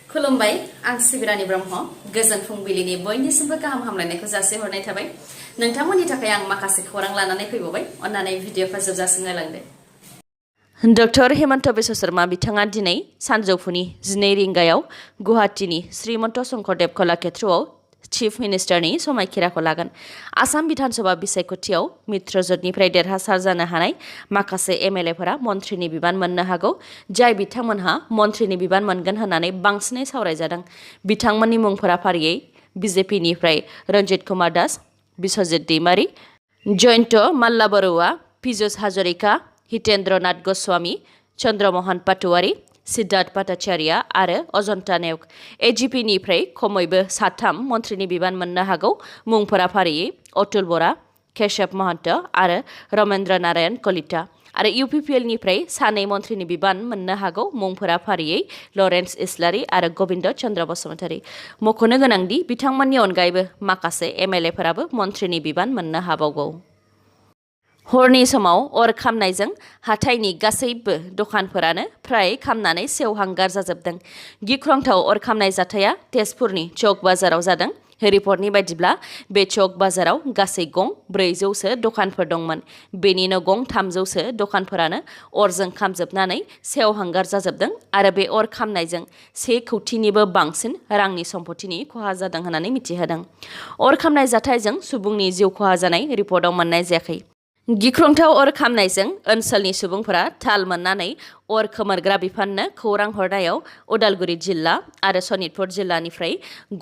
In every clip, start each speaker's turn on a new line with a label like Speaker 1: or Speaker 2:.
Speaker 1: खुलुमबाय आं सिबिरानि ब्रह्म गोजोन फुंबिलिनि बयनिसिमबो गाहाम हामलायनायखौ जासिहरनाय थाबाय नोंथांमोननि थाखाय आं माखासे खौरां लानानै फैबावबाय अन्नानै भिडिअखौ जोबजासिम नायलांदो डक्टर हेमन्त बिश्व शर्मा बिथाङा दिनै सानजौफुनि 12 रिंगायाव गुवाहाटीनि श्रीमन्त शंकरदेव कलाक्षेत्रआव चीफ मिनिस्टारनि समायखिराखौ लागोन आसाम विधानसभा बिसायख'थियाव मित्रजोटनिफ्राय देरहासार जानो हानाय माखासे एमएलएफोरा मन्त्रिनि बिबान मोननो हागौ जाय बिथांमोनहा मन्त्रिनि बिबान मोनगोन होननानै बांसिनै सावरायजादों बिथांमोननि मुंफोरा फारियै बिजेपिनिफ्राय रन्जित कुमार दास बिश्वजित दैमारी जयन्त माल्ला बरुवा पीयूष हाजरिका हितेन्द्र नाथ गोस्वामी चन्द्रमोहन पाटवारी सिद्धार्थ भट्टाचार्य आरो अजन्ता नेउग एजिपिनिफ्राय खमैबो 3 मन्त्रिनि बिबान मोननो हागौ मुंफोरा फारियै अतुल बरा केशव महन्त आरो रमेन्द्र नारायण कलिता आरो इउपिपिएलनिफ्राय 2 मन्त्रिनि बिबान मोननो हागौ मुंफोरा फारियै लरेन्स इस्लारि आरो गोविन्द चन्द्र बसुमतारी मख'नो गोनांदि बिथांमोननि अनगायैबो माखासे एमएलएफोराबो मन्त्रिनि बिबान मोननो हाबावगौ हरनि समाव अर खामनायजों हाथाइनि गासैबो दखानफोरानो फ्राय खामनानै सेवहांगार जाजोबदों गिख्रंथाव अर खामनाय जाथाया तेजपुरनि चौक बाजाराव जादों रिपर्टनि बायदिब्ला बे चौक बाजाराव गासै गं 400सो दखानफोर दंमोन बेनिनो गं 300सो दखानफोरानो अरजों खामजोबनानै सेवहांगार जाजोबदों आरो बे अर खामनायजों 1 कौटिनिबो बांसिन रांनि सम्पतिनि खहा जादों होननानै मिथिहोदों अर खामनाय जाथायजों सुबुंनि जिउ खहा जानाय रिपर्टआव मोननाय जायाखै गिख्रंथाव अर खामनायजों ओनसोलनि सुबुंफोरा थाल मोननानै अर खोमोरग्रा बिफाननो खौरां हरनायाव उदालगुरि जिल्ला आरो सनितपुर जिल्लानिफ्राय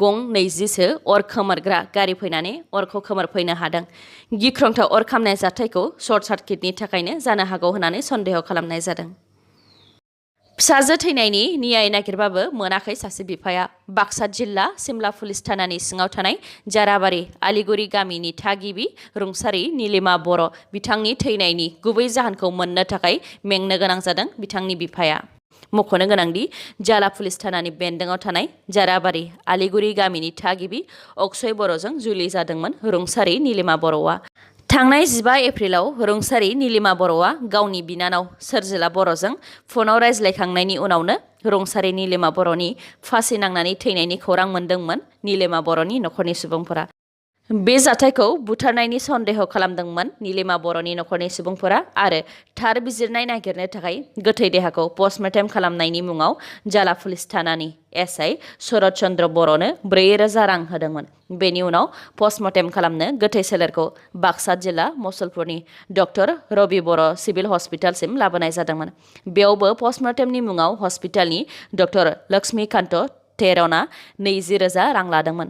Speaker 1: गं 20सो अर खोमोरग्रा गारि फैनानै अरखौ खोमोरफैनो हादों गिख्रंथाव अर खामनाय जाथायखौ सर्ट सार्किटनि थाखायनो जानो हागौ होननानै सन्देह खालामनाय जादों फिसाजो थैनायनि न्याय नागिरबाबो मोनाखै सासे बिफाया बाक्सा जिल्ला सिमला पुलिस थानानि सिङाव थानाय जाराबारि आलिगुरि गामिनि थागिबि रुंसारि नीलिमा बर' बिथांनि थैनायनि गुबै जाहोनखौ मोननो थाखाय मेंनो गोनां जादों बिथांनि बिफाया मख'नो गोनांदि जाला पुलिस थानानि बेन्दोङाव थानाय जाराबारि आलिगुरि गामिनि थागिबि अक्षय बर'जों जुलि जादोंमोन रुंसारि नीलिमा बर'आ थांनाय 15 एप्रिलाव रुंसारि नीलिमा बर'आ गावनि बिनानाव सोरजिला बर'जों फनाव रायज्लायखांनायनि उनावनो रुंसारि नीलिमा बर'नि फासि नांनानै थैनायनि खौरां मोनदोंमोन नीलिमा बर'नि नखरनि सुबुंफोरा बे जाथायखौ बुथारनायनि सन्देह खालामदोंमोन नीलिमा बर'नि नखरनि सुबुंफोरा आरो थार बिजिरनाय नागिरनो थाखाय गोथै देहाखौ पस्टमर्टेम खालामनायनि मुङाव जाला पुलिस थानानि एसआइ शरद चन्द्र बर'नो 4,000 रां होदोंमोन बेनि उनाव पस्टमर्टेम खालामनो गोथै सोलेरखौ बाक्सा जिल्ला मसलपुरनि डक्टर रवि बर' सिभिल हस्पिटालसिम लाबोनाय जादोंमोन बेयावबो पस्टमर्टेमनि मुङाव हस्पिटालनि डक्टर लक्ष्मीकान्त टेरना 20,000 रां लादोंमोन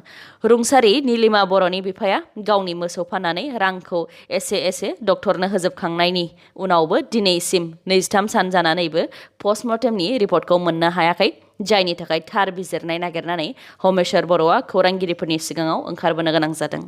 Speaker 1: रुंसारि नीलिमा बर'नि बिफाया गावनि मोसौ फाननानै रांखौ एसे डक्टरनो होजोबखांनायनि उनावबो दिनैसिम 23 सान जानानैबो पस्टमर्टेमनि रिपर्टखौ मोननो हायाखै जायनि थाखाय थार बिजिरनाय नागिरनानै हमेश्वर बर'आ खौरांगिरिफोरनि सिगाङाव ओंखारबोनो गोनां जादों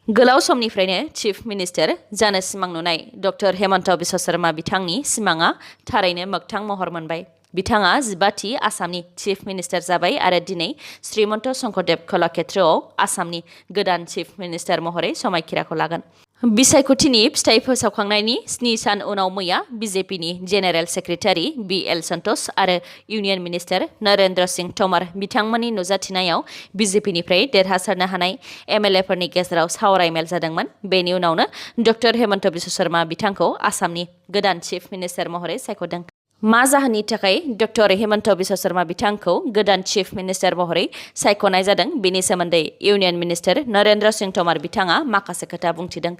Speaker 1: गोलाव समनिफ्रायनो चीफ मिनिस्टार जानो सिमां नुनाय डक्टर हेमन्त बिश्व शर्मा बिथांनि सिमाङा थारैनो मोगथां महर मोनबाय बिथाङा 15थि आसामनि चीफ मिनिस्टार जाबाय आरो दिनै श्रीमन्त शंकरदेव कलाक्षेत्रआव आसामनि गोदान चीफ मिनिस्टार महरै समायखिराखौ लागोन बिसायख'थिनि फिथाइ फोसावखांनायनि 7 सान उनाव मैया बिजेपिनि जेनेरेल सेक्रेटारि BL सन्तोष आरो इउनियन मिनिस्टार नरेन्द्र सिंह तोमर बिथांमोननि नुजाथिनायाव बिजेपिनिफ्राय देरहासारनो हानाय एमएलएफोरनि गेजेराव सावरायमेल जादोंमोन बेनि उनावनो डक्टर हेमन्त बिश्व शर्मा बिथांखौ आसामनि गोदान चीफ मिनिस्टार महरै सायख'दों मा जाहोननि थाखाय डक्टर हेमन्त बिश्व शर्मा बिथांखौ गोदान चीफ मिनिस्टार महरै सायख'नाय जादों बेनि सोमोन्दै इउनियन मिनिस्टार नरेन्द्र सिंह तोमर बिथाङा माखासे खोथा बुंथिदों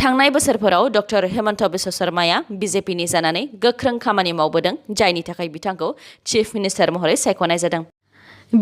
Speaker 1: थांनाय बोसोरफोराव डक्टर हेमन्त बिश्व शर्माया बिजेपिनि जानानै गोख्रों खामानि मावबोदों जायनि थाखाय बिथांखौ चीफ मिनिस्टार महरै सायख'नाय जादों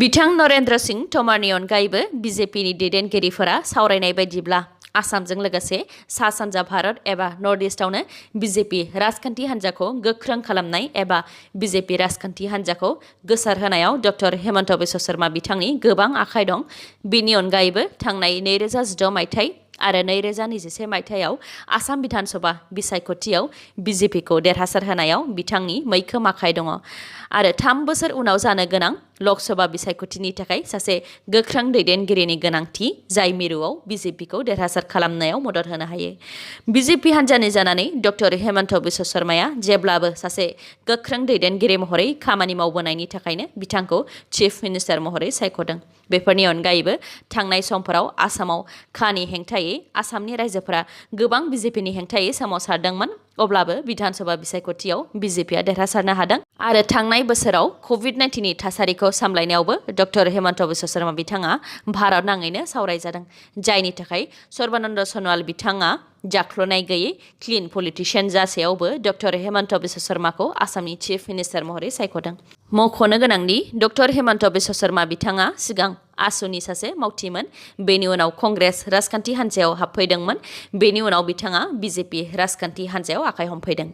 Speaker 1: बिथां नरेन्द्र सिंह तोमरनि अनगायैबो बिजेपिनि दैदेनगिरिफोरा सावरायनाय बायदिब्ला आसामजों लोगोसे सा सानजा भारत एबा नर्थ इस्टआवनो बिजेपि राजखान्थि हान्जाखौ गोख्रों खालामनाय एबा बिजेपि राजखान्थि हान्जाखौ गोसारहोनायाव डक्टर हेमन्त बिश्व शर्मा बिथांनि गोबां आखाइ दं बिनि अनगायैबो थांनाय 2016 मायथाइ आरो 2021 मायथाइयाव आसाम विधानसभा बिसायख'थियाव बिजेपिखौ देरहासार होनायाव बिथांनि मैखोम आखाइ दङ आरो 3 बोसोर उनाव जानो गोनां लकसभा बिसायख'थिनि थाखाय सासे गोख्रों दैदेनगिरिनि गोनांथि जाय मिरुआव बिजेपिखौ देरहासार खालामनायाव मदद होनो हायो। बिजेपि हान्जानि जानानै डक्टर हेमन्त बिश्व शर्माया जेब्लाबो सासे गोख्रों दैदेनगिरि महरै खामानि मावबोनायनि थाखायनो बिथांखौ चिफ मिनिस्टार महरै सायख'दों। बेफोरनि अनगायैबो थांनाय समफोराव आसामाव खानि हेंथायै आसामनि रायजोफोरा गोबां बिजेपिनि हेंथायै सोमावसारदोंमोन। अब्लाबो बिधानसभा बिसायख'थियाव बिजेपिया देरहासारनो हादों आरो थांनाय बोसोराव कभिड-19नि थासारिखौ सामलायनायावबो डक्टर हेमन्त बिश्व शर्मा बिथाङा भारत नाङैनो सावरायजादों, जायनि थाखाय सर्बानन्द सन'वाल बिथाङा जाख्ल'नाय गैयै क्लिन पलिटिशियान जासेयावबो डक्टर हेमन्त बिश्व शर्माखौ आसामनि चिफ मिनिस्टार महरै सायख'दों। मख'नो गोनांदि डक्टर हेमन्त बिश्व शर्मा बिथाङा सिगां आसुनि सासे मावथिमोन। बेनि उनाव कंग्रेस राजखान्थि हान्जायाव हाबफैदोंमोन। बेनि उनाव बिथाङा बिजेपि राजखान्थि हान्जायाव आखाइ हमफैदों।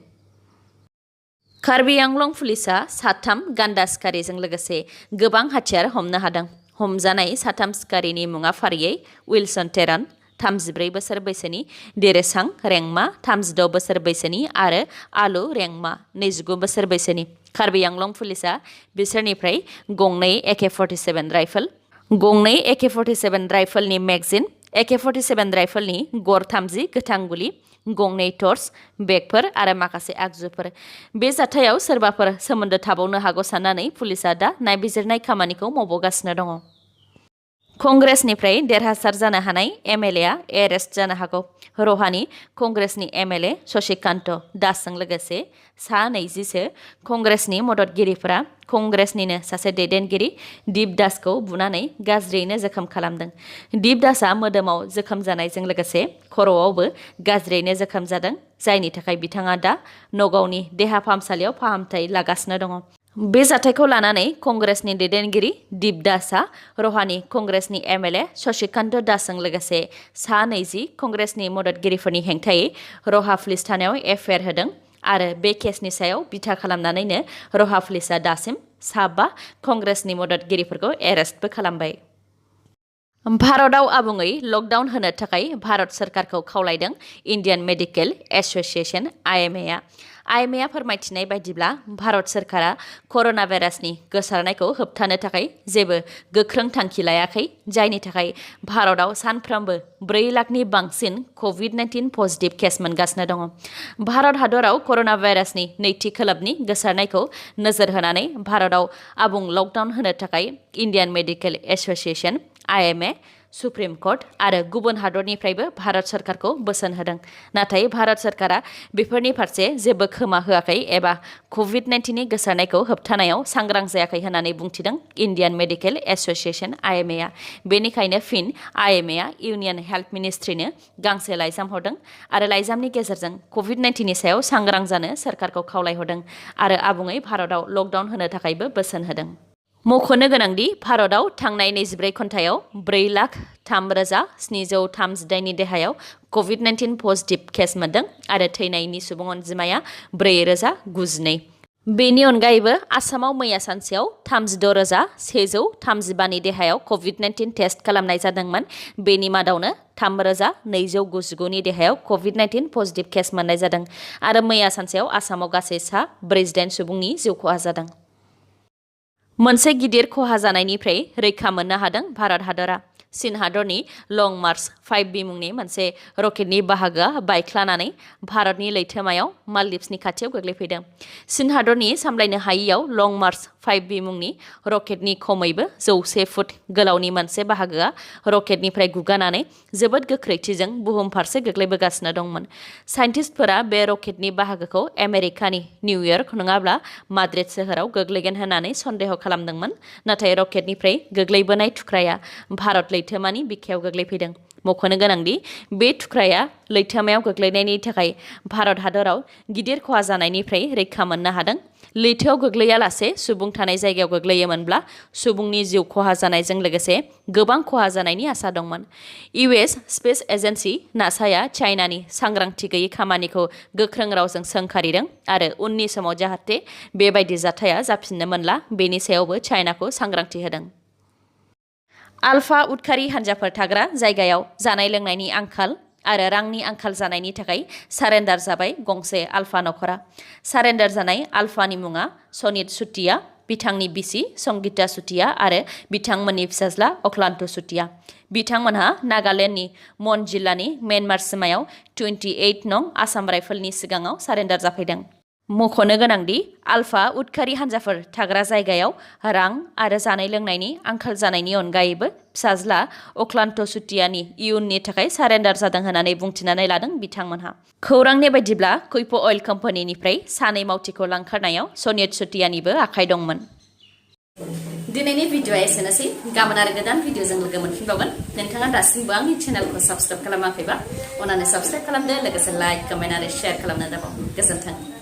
Speaker 1: कार्बि आंलं पुलिसआ 3 गान्दा सिखारिजों लोगोसे गोबां हाथियार हमनो हादों। हमजानाय 3 सिखारिनि मुङा फारियै उइलसन टेरन, 34 बोसोर बैसोनि, देरेसां रेंमा, 36 बोसोर बैसोनि आरो आलु रेंमा, 29 बोसोर बैसोनि। कार्बि आंलं पुलिसआ बिसोरनिफ्राय गंनै AK-47 राइफल, गंनै AK-47 राइफलनि मेगजिन, AK-47 राइफलनि गर 30 गोथां गुलि, गंनै टर्च, बेगफोर आरो माखासे आगजुफोर। बे जाथायाव सोरबाफोर सोमोन्दो थाबावनो हागौ साननानै पुलिसआ दा नायबिजिरनाय खामानिखौ मावबोगासिनो दङ। कंग्रेसनिफ्राय देरहासार जानो हानाय MLAआ एरेस्ट जानो हागौ। रहानि कंग्रेसनि MLA शशिकान्त दासजों लोगोसे 20सो कंग्रेसनि मददगिरिफोरा कंग्रेसनिनो सासे दैदेनगिरि दीप दासखौ बुनानै गाज्रियैनो जोखोम खालामदों। दीप दासआ मोदोमाव जोखोम जानायजों लोगोसे खर'आवबो गाज्रियैनो जोखोम जादों, जायनि थाखाय बिथाङा दा नगावनि देहा फाहामसालियाव फाहामथाय लागासिनो दङ। बे जाथायखौ लानानै कंग्रेसनि दैदेनगिरि दीप दासआ रहानि कंग्रेसनि MLA शशिकान्त दासजों लोगोसे 20 कंग्रेसनि मददगिरिफोरनि हेंथायै रहा पुलिस थानायाव FIR होदों आरो बे केसनि सायाव बिथा खालामनानैनो रहा पुलिसआ दासिम 5 कंग्रेसनि मददगिरिफोरखौ एरेस्टबो खालामबाय। भारतआव आबुङै लकडाउन होनो थाखाय भारत सरकारखौ खावलायदों इन्डियान मेडिकेल एस'सिएशन IMA। IMAआ फोरमायथिनाय बायदिब्ला भारत सरकारा कर'ना भाइरासनि गोसारनायखौ होबथानो थाखाय जेबो गोख्रों थांखि लायाखै, जायनि थाखाय भारतआव सानफ्रोमबो 4 लाखनि बांसिन कभिड-19 पजिटिभ केस मोनगासिनो दङ। भारत हादराव कर'ना भाइरासनि नैथि खोलोबनि गोसारनायखौ नोजोर होनानै भारतआव आबुं लकडाउन होनो थाखाय Indian Medical Association IMA, Supreme Court आरो गुबुन हादरनिफ्रायबो भारत सरकारखौ बोसोन होदों। नाथाय भारत सरकारा बेफोरनि फारसे जेबो खोमा होआखै एबा कभिड-19नि गोसारनायखौ होबथानायाव सांग्रां जायाखै होननानै बुंथिदों इन्डियान मेडिकेल एस'सिएशन IMAआ। बेनिखायनो फिन IMAआ इउनियन हेल्थ मिनिस्ट्रिनो गांसे लाइजाम हरदों आरो लाइजामनि गेजेरजों कभिड-19नि सायाव सांग्रां जानो सरकारखौ खावलायहरदों आरो आबुङै भारतआव लकडाउन होनो थाखायबो बोसोन होदों। मख'नो गोनांदि भारतआव थांनाय 24 घन्टायाव 4,03,738नि देहायाव कभिड-19 पजिटिभ केस मोनदों आरो थैनायनि सुबुं अनजिमाया 4,092। बेनि अनगायैबो आसामाव मैया सानसेयाव 36,135नि देहायाव कभिड-19 टेस्ट खालामनाय जादोंमोन। बेनि मादावनो 3,299नि देहायाव कभिड-19 पजिटिभ केस मोननाय जादों आरो मैया सानसेयाव आसामाव गासै 48 सुबुंनि जिउ खहा जादों। मोनसे गिदिर खहा जानायनिफ्राय रैखा मोननो हादों भारत हादरा। चीन हादरनि लं मार्च 5B मुंनि मोनसे रकेटनि बाहागोआ बायख्लानानै भारतनि लैथोमायाव मालदीव्सनि खाथियाव गोग्लैफैदों। चीन हादरनि सामलायनो हायैयाव लं मार्च 5B मुंनि रकेटनि खमैबो 100 फुट गोलावनि मोनसे बाहागोआ रकेटनिफ्राय गुगानानै जोबोद गोख्रैथिजों बुहुम फारसे गोग्लैबोगासिनो दंमोन। साइन्टिस्टफोरा बे रकेटनि बाहागोखौ आमेरिकानि निउयर्क नङाब्ला माद्रिद सोहोराव गोग्लैगोन होननानै सन्देह खालामदोंमोन, नाथाय रकेटनिफ्राय गोग्लैबोनाय थुख्राया भारत लैथोमानि बिखायाव गोग्लैफैदों। मख'नो गोनांदि बे थुख्राया लैथोमायाव गोग्लैनायनि थाखाय भारत हादराव गिदिर खहा जानायनिफ्राय रैखा मोननो हादों। लैथोआव गोग्लैयालासे सुबुं थानाय जायगायाव गोग्लैयोमोनब्ला सुबुंनि जिउ खहा जानायजों लोगोसे गोबां खहा जानायनि आसा दंमोन। US स्पेस एजेन्सि नासाया चाइनानि सांग्रांथि गैयै खामानिखौ गोख्रों रावजों सोंखारिदों आरो उननि समाव जाहाथे बेबायदि जाथाया जाफिननो मोनला बेनि सायावबो चाइनाखौ सांग्रांथि होदों। आलफा उदखारि हान्जाफोर थाग्रा जायगायाव जानाय लोंनायनि आंखाल आरो रांनि आंखाल जानायनि थाखाय सारेन्डार जाबाय गंसे आलफा नखरा। सारेन्डार जानाय आलफानि मुङा सनित सुतिया बिथांनि बिसि संगीता सुटिया आरो बिथांमोननि फिसाज्ला अक्लान्त सुटिया। बिथांमोनहा नागालेन्डनि मन जिल्लानि म्यानमार सिमायाव 28 नं आसाम राइफलनि सिगाङाव सारेन्डार जाफैदों। मख'नो गोनांदि आलफा उदखारि हान्जाफोर थाग्रा जायगायाव रां आरो जानाय लोंनायनि आंखाल जानायनि अनगायैबो फिसाज्ला अक्लान्त सुटियानि इयुननि थाखाय सारेन्डार जादों होननानै बुंथिनानै लादों बिथांमोनहा। खौरांनि बायदिब्ला कुइप अइल कम्पानिनिफ्राय सानै मावथिखौ लांखारनायाव सनित सुटियानिबो आखाइ दंमोन। दिनैनि भिडिअ'आ एसेनोसै। गाबोन आरो गोदान भिडिअ'जों लोगो मोनफिनबावगोन। नोंथाङा दासिमबो आंनि चेनेलखौ साबस्क्राइब खालामाखैबा अन्नानै साबस्क्राइब खालामदो, लोगोसे लाइक, कमेन्ट आरो शेयार खालामनो दाबाव। गोजोन्थों।